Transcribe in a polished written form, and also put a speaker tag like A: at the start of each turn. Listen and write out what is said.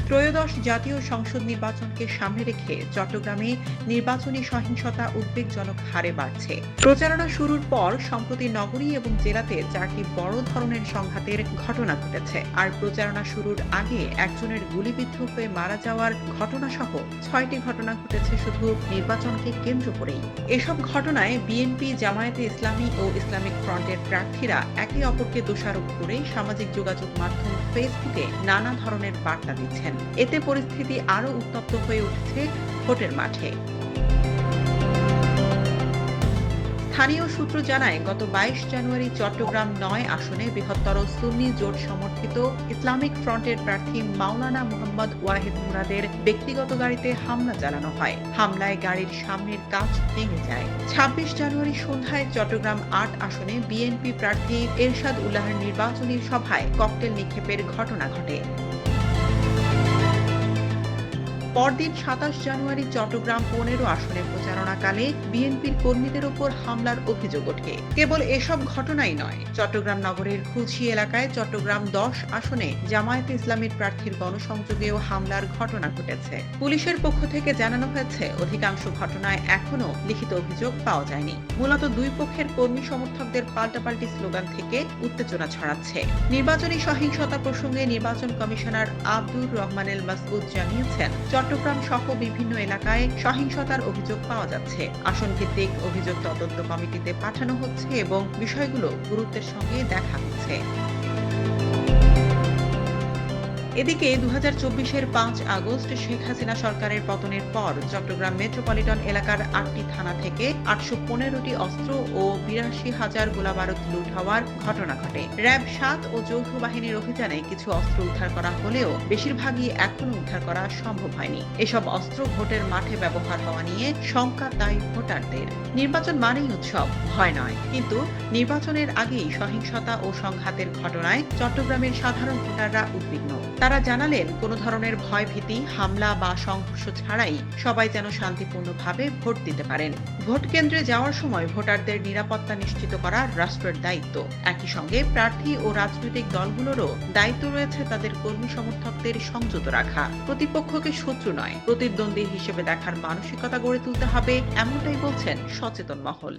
A: ত্রয়োদশ জাতীয় সংসদ নির্বাচনকে সামনে রেখে চট্টগ্রামে নির্বাচনী সহিংসতা উদ্বেগজনক হারে বাড়ছে। প্রচারণা শুরুর পর সম্প্রতি নগরী এবং জেলাতে 4টি বড় ধরনের সংঘাতের ঘটনা ঘটেছে। আর প্রচারণা শুরুর আগে একজনের গুলিবিদ্ধ হয়ে মারা যাওয়ার ঘটনাসহ 6টি ঘটনা ঘটেছে শুধু নির্বাচনকে কেন্দ্র করেই। এসব ঘটনায় বিএনপি, জামায়াতে ইসলামী ও ইসলামিক ফ্রন্টের প্রার্থীরা একে অপরকে দোষারোপ করে সামাজিক যোগাযোগ মাধ্যম ফেসবুকে নানা ধরনের বার্তা দিচ্ছেন। এতে পরিস্থিতি আরও উত্তপ্ত হয়ে উঠেছে ভোটের মাঠে। স্থানীয় সূত্র জানায়, গত 22 জানুয়ারি চট্টগ্রাম 9 আসনে বৃহত্তর সুন্নি জোট সমর্থিত ইসলামিক ফ্রন্টের প্রার্থী মাওলানা মোহাম্মদ ওয়াহিদ মুরাদের ব্যক্তিগত গাড়িতে হামলা চালানো হয়। হামলায় গাড়ির সামনের কাচ ভেঙে যায়। 26 জানুয়ারি সন্ধ্যায় চট্টগ্রাম 8 আসনে বিএনপি প্রার্থী এরশাদ উল্লাহর নির্বাচনী সভায় ককটেল নিক্ষেপের ঘটনা ঘটে। পরদিন 27 জানুয়ারি চট্টগ্রাম 15 আসনে প্রচারণাকালে বিএনপির কর্মীদের ওপর হামলার অভিযোগ ওঠে। কেবল এসব ঘটনাই নয়, চট্টগ্রাম নগরের খুলশী এলাকায় চট্টগ্রাম 10 আসনে জামায়াতে ইসলামীর প্রার্থীর গণসংযোগেও হামলার ঘটনা ঘটেছে। পুলিশের পক্ষ থেকে জানানো হয়েছে, অধিকাংশ ঘটনায় এখনও লিখিত অভিযোগ পাওয়া যায়নি। মূলত দুই পক্ষের কর্মী সমর্থকদের পাল্টাপাল্টি স্লোগান থেকে উত্তেজনা ছড়াচ্ছে। নির্বাচনী সহিংসতা প্রসঙ্গে নির্বাচন কমিশনার আব্দুর রহমান এল মাসউদ জানিয়েছেন, চট্টগ্রাম সহ বিভিন্ন এলাকায় সহিংসতার অভিযোগ পাওয়া যাচ্ছে। আসন ভিত্তিক অভিযোগ তদন্ত কমিটিতে পাঠানো হচ্ছে এবং বিষয়গুলো গুরুত্বের সঙ্গে দেখা হচ্ছে। এদিকে 2024-এর 5 আগস্ট শেখ হাসিনা সরকারের পতনের পর চট্টগ্রাম মেট্রোপলিটন এলাকার 8টি থানা থেকে 815টি অস্ত্র ও 82,000 গোলাবারুদ লুট হওয়ার ঘটনা ঘটে। র্যাব 7 ও যৌথ বাহিনীর অভিযানে কিছু অস্ত্র উদ্ধার করা হলেও বেশিরভাগই এখনো উদ্ধার করা সম্ভব হয়নি। এসব অস্ত্র ভোটের মাঠে ব্যবহার হওয়া নিয়ে শঙ্কা তাই ভোটারদের। নির্বাচন মানেই উৎসব, ভয় নয়। কিন্তু নির্বাচনের আগেই সহিংসতা ও সংঘাতের ঘটনায় চট্টগ্রামের সাধারণ ভোটাররা উদ্বিগ্ন। তারা জানালেন, কোনো ধরনের ভয়ভীতি, হামলা বা সংঘর্ষ ছাড়াই সবাই যেন শান্তিপূর্ণভাবে ভোট দিতে পারেন। ভোট কেন্দ্রে যাওয়ার সময় ভোটারদের নিরাপত্তা নিশ্চিত করা রাষ্ট্রের দায়িত্ব। একই সঙ্গে প্রার্থী ও রাজনৈতিক দলগুলোরও দায়িত্ব রয়েছে তাদের কর্মী সমর্থকদের সংযত রাখা। প্রতিপক্ষকে শত্রু নয়, প্রতিদ্বন্দ্বী হিসেবে দেখার মানসিকতা গড়ে তুলতে হবে, এমনটাই বলছেন সচেতন মহল।